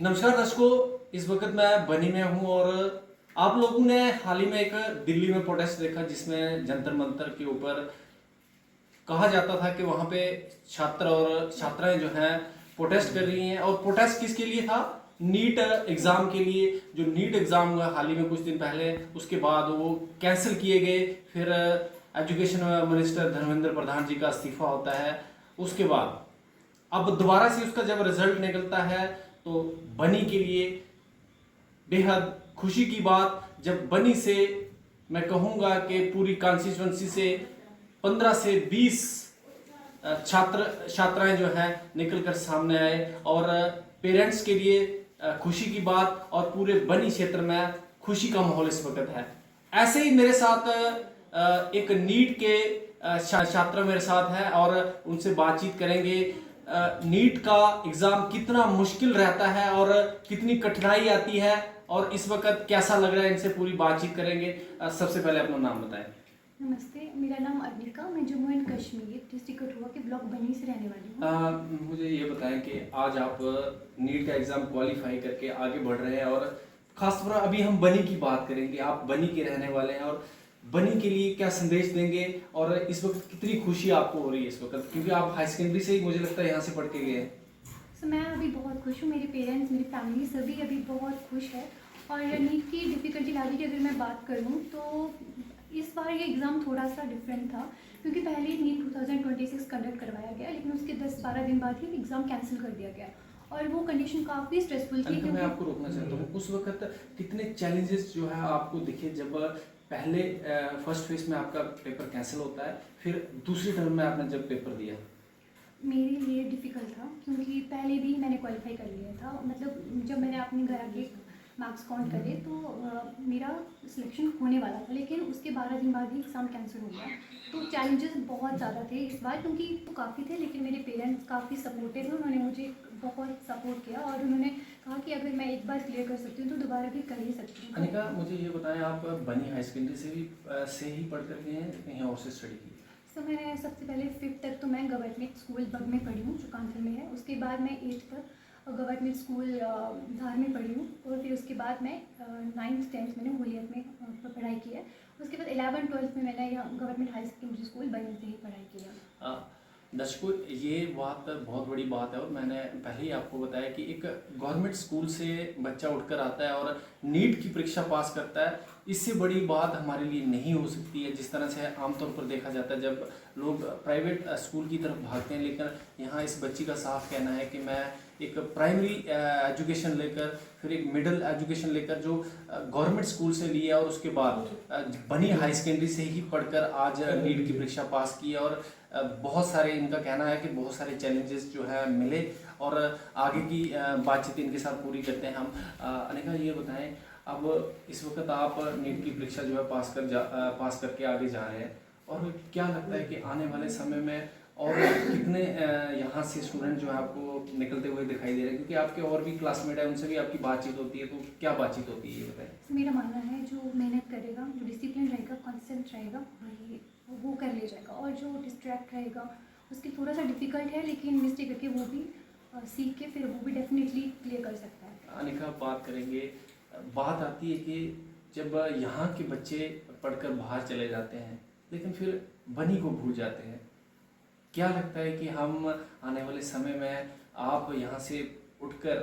नमस्कार दर्शकों, इस वक्त मैं बनी में हूं और आप लोगों ने हाल ही में एक दिल्ली में प्रोटेस्ट देखा जिसमें जंतर मंतर के ऊपर कहा जाता था कि वहां पे छात्र और छात्राएं जो हैं प्रोटेस्ट कर रही हैं। और प्रोटेस्ट किसके लिए था? नीट एग्जाम के लिए। जो नीट एग्जाम हुआ हाल ही में कुछ दिन पहले, उसके बाद वो कैंसिल किए गए। फिर एजुकेशन मिनिस्टर धर्मेंद्र प्रधान जी का इस्तीफा होता है। उसके बाद अब दोबारा से उसका जब रिजल्ट निकलता है तो बनी के लिए बेहद खुशी की बात, जब बनी से मैं कहूंगा कि पूरी कॉन्स्टिट्यूंसी से 15 से 20 छात्र छात्राएं जो हैं निकल कर सामने आए। और पेरेंट्स के लिए खुशी की बात और पूरे बनी क्षेत्र में खुशी का माहौल इस वक्त है। ऐसे ही मेरे साथ एक नीट के छात्र मेरे साथ है और उनसे बातचीत करेंगे। नीट का एग्जाम कितना मुश्किल रहता है और कितनी कठिनाई आती है और इस वक्त कैसा लग रहा है, इनसे पूरी बातचीत करेंगे। सबसे पहले अपना नाम बताएं। नमस्ते, मेरा नाम अर्निका, मैं जम्मू एंड कश्मीर डिस्ट्रिक्ट कठुआ के ब्लॉक बनी से रहने वाली हूँ। मुझे ये बताएं कि आज आप नीट का एग्जाम क्वालिफाई करके आगे बढ़ रहे हैं और खासतौर पर अभी हम बनी की बात करेंगे। आप बनी के रहने वाले हैं और बनी के लिए क्या संदेश देंगे और इस वक्त कितनी खुशी आपको हो रही है इस वक्त, क्योंकि आप हाई सेकेंडरी से ही मुझे लगता है यहाँ से पढ़ के गए हैं। सो मैं अभी बहुत खुश हूँ, मेरे पेरेंट्स, मेरी फैमिली सभी अभी बहुत खुश है। और नीट की डिफ़िकल्टी लेवल की अगर मैं बात करूँ तो इस बार ये एग्ज़ाम थोड़ा सा डिफरेंट था, क्योंकि पहले नीट 2026 कंडक्ट करवाया गया, लेकिन उसके 10-12 दिन बाद ही एग्ज़ाम कैंसिल कर दिया गया और वो कंडीशन काफ़ी स्ट्रेसफुल थी। मैं आपको रोकना चाहता हूँ, उस वक्त कितने चैलेंजेस जो है आपको दिखे जब पहले फर्स्ट फेज में आपका पेपर कैंसिल होता है, फिर दूसरी टर्म में आपने जब पेपर दिया? मेरे लिए डिफ़िकल्ट था, क्योंकि पहले भी मैंने क्वालिफाई कर लिया था। मतलब जब मैंने अपने घर आके मार्क्स काउंट करे तो मेरा सिलेक्शन होने वाला था, लेकिन उसके 12 दिन बाद ही एग्ज़ाम कैंसिल हो गया। तो चैलेंजेस बहुत ज़्यादा थे इस बार, क्योंकि तो काफ़ी थे, लेकिन मेरे पेरेंट्स काफ़ी सपोर्टिव थे। उन्होंने मुझे बहुत सपोर्ट किया और उन्होंने कहा कि अगर मैं एक बार क्लियर कर सकती हूँ तो दोबारा भी कर ही सकती हूँ। अनिका, मुझे ये बताएं, आप बनी हाई सेकेंडरी से ही पढ़ कर गए हैं, कहीं और से स्टडी की? तो मैंने सबसे पहले 5th तक तो मैं गवर्नमेंट स्कूल बग में पढ़ी हूँ, जो कांथल में है। उसके बाद मैं 8th तक गवर्नमेंट स्कूल धार में पढ़ी हूँ और फिर उसके बाद मैं 9th 10th मैंने होलियत में पढ़ाई की है। उसके बाद 11th 12th में मैंने यहाँ गवर्नमेंट हाई सेकेंडरी स्कूल बनी से ही पढ़ाई की है। दर्शकों, ये बात बहुत बड़ी बात है और मैंने पहले ही आपको बताया कि एक गवर्नमेंट स्कूल से बच्चा उठकर आता है और नीट की परीक्षा पास करता है, इससे बड़ी बात हमारे लिए नहीं हो सकती है। जिस तरह से आमतौर पर देखा जाता है जब लोग प्राइवेट स्कूल की तरफ भागते हैं, लेकिन यहाँ इस बच्ची का साफ कहना है कि मैं एक प्राइमरी एजुकेशन लेकर, फिर एक मिडिल एजुकेशन लेकर जो गवर्नमेंट स्कूल से लिया और उसके बाद बनी हाई सेकेंडरी से ही पढ़कर आज नीट की परीक्षा पास की। और बहुत सारे, इनका कहना है कि बहुत सारे चैलेंजेस जो है मिले और आगे की बातचीत इनके साथ पूरी करते हैं हम। अनिका, ये बताएं, अब इस वक्त आप नीट की परीक्षा जो है पास करके आगे जा रहे हैं, और क्या लगता है कि आने वाले समय में और कितने यहाँ से स्टूडेंट जो है आपको निकलते हुए दिखाई दे रहे हैं, क्योंकि आपके और भी क्लासमेट है, उनसे भी आपकी बातचीत होती है, तो क्या बातचीत होती है ये बताएं। मेरा मानना है जो मेहनत करेगा, जो डिसिप्लिन रहेगा, कॉन्स्टेंट रहेगा, वही वो कर ले जाएगा। और जो डिस्ट्रैक्ट रहेगा उसके थोड़ा सा डिफिकल्ट है, लेकिन मिस्टेक करके वो भी सीख के फिर वो भी डेफिनेटली क्लियर कर सकता है। अनिका, बात करेंगे, बात आती है कि जब यहाँ के बच्चे पढ़कर बाहर चले जाते हैं लेकिन फिर बनी को भूल जाते हैं, क्या लगता है कि हम आने वाले समय में आप यहाँ से उठकर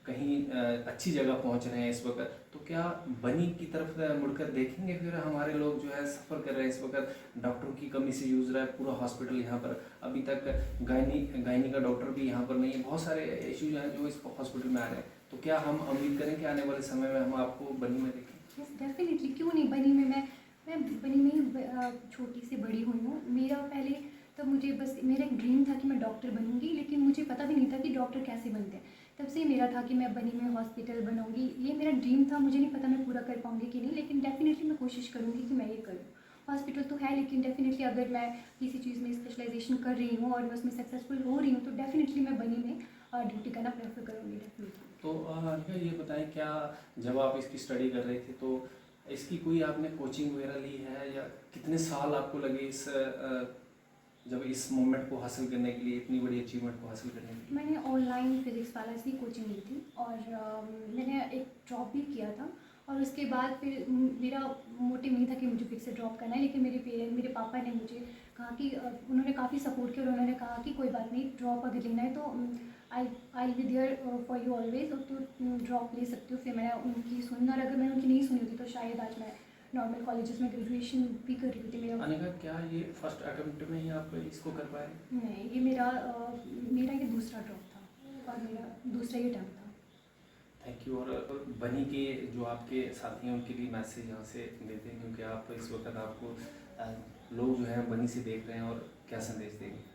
कहीं अच्छी जगह पहुँच रहे हैं इस वक्त, तो क्या बनी की तरफ मुड़कर देखेंगे? फिर हमारे लोग जो है सफ़र कर रहे हैं इस वक्त, डॉक्टरों की कमी से जूझ रहा है पूरा हॉस्पिटल यहाँ पर। अभी तक गायनी का डॉक्टर भी यहाँ पर नहीं है, बहुत सारे इश्यूज हैं जो इस हॉस्पिटल में आ रहे हैं। तो क्या हम उम्मीद करें कि आने वाले समय में हम आपको बनी में देखें? यस, डेफिनेटली, क्यों नहीं। बनी में मैं बनी में ही छोटी से बड़ी हुई हूँ। मेरा पहले तब मुझे बस मेरा एक ड्रीम था कि मैं डॉक्टर बनूंगी, लेकिन मुझे पता भी नहीं था कि डॉक्टर कैसे बनते हैं। तब से मेरा था कि मैं बनी में हॉस्पिटल बनाऊंगी, ये मेरा ड्रीम था। मुझे नहीं पता मैं पूरा कर पाऊंगी कि नहीं, लेकिन डेफिनेटली मैं कोशिश करूंगी कि मैं ये करूँ। हॉस्पिटल तो है, लेकिन डेफिनेटली अगर मैं किसी चीज़ में स्पेशलाइजेशन कर रही हूँ और मैं उसमें सक्सेसफुल हो रही हूँ तो डेफिनेटली मैं बनी में ड्यूटी करना प्रेफर करूँगी डेफिनेटली। तो अनिका, ये बताएं, क्या जब आप इसकी स्टडी कर रहे थे तो इसकी कोई आपने कोचिंग वगैरह ली है, या कितने साल आपको लगे इस जब इस मोमेंट को हासिल करने के लिए, इतनी बड़ी अचीवमेंट को हासिल करने के लिए? मैंने ऑनलाइन फिज़िक्स वाला से कोचिंग ली थी और मैंने एक ड्रॉप भी किया था और उसके बाद फिर मेरा मोटिव नहीं था कि मुझे फिर से ड्रॉप करना है, लेकिन मेरे पापा ने मुझे कहा कि उन्होंने काफ़ी सपोर्ट किया और उन्होंने कहा कि कोई बात नहीं, ड्रॉप अगर लेना है तो I will be there for you always, और तो ड्रॉप ले सकती हूँ। फिर मैंने उनकी सुनी और अगर मैंने उनकी नहीं सुनी होती तो शायद आज मैं नॉर्मल कॉलेजेस में ग्रेजुएशन भी कर रही होती। मेरा अनिका, क्या ये फर्स्ट अटेम्प्ट में ही आप इसको कर पाए? नहीं, ये मेरा ये दूसरा ड्रॉप था और मेरा दूसरा ही अटैम्प्ट था। Thank you. और बनी के जो आपके साथी हैं उनके लिए मैसेज यहाँ से देते हैं, क्योंकि आप इस वक्त आपको लोग जो हैं बनी से देख रहे हैं, और क्या संदेश देंगे?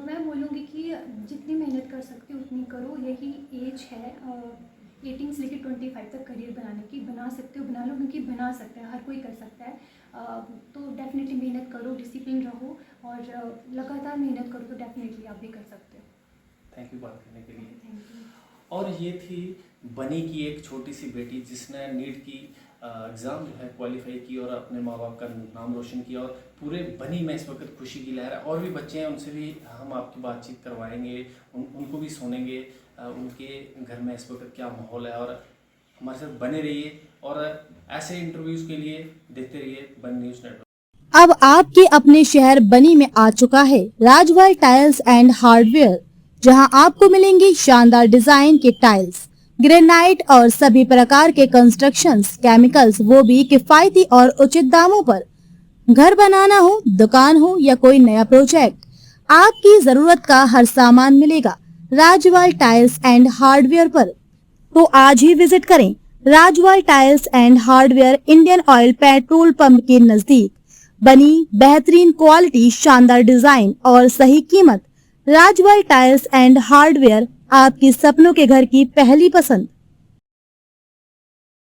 मैं बोलूँगी कि जितनी मेहनत कर सकते हो उतनी करो। यही एज है 18 से लेकर 25 तक करियर बनाने की। बना सकते हो, बना लो, क्योंकि बना सकते हैं, हर कोई कर सकता है। तो डेफिनेटली मेहनत करो, डिसिप्लिन रहो और लगातार मेहनत करो तो डेफिनेटली आप भी कर सकते हो। थैंक यू बात करने के लिए। Thank you. और ये थी बनी की एक छोटी सी बेटी जिसने नीट की एग्ज़ाम जो है क्वालिफाई की और अपने माँ बाप का नाम रोशन किया, और पूरे बनी में इस वक्त खुशी की लहर है। और भी बच्चे हैं, उनसे भी हम आपकी बातचीत करवाएंगे, उनको भी सुनेंगे उनके घर में इस वक्त क्या माहौल है। और हमारे साथ बने रहिए और ऐसे इंटरव्यूज़ के लिए देखते रहिए बनी न्यूज़ नेटवर्क। अब आपके अपने शहर बनी में आ चुका है राजवाल टाइल्स एंड हार्डवेयर, जहां आपको मिलेंगी शानदार डिजाइन के टाइल्स, ग्रेनाइट और सभी प्रकार के कंस्ट्रक्शंस केमिकल्स, वो भी किफायती और उचित दामों पर। घर बनाना हो, दुकान हो या कोई नया प्रोजेक्ट, आपकी जरूरत का हर सामान मिलेगा राजवाल टाइल्स एंड हार्डवेयर पर। तो आज ही विजिट करें Rajwal tiles and hardware, Indian oil petrol pump के नजदीक, बनी। बेहतरीन क्वालिटी, शानदार डिजाइन और सही कीमत। राजवाल टाइल्स एंड हार्डवेयर, आपकी सपनों के घर की पहली पसंद।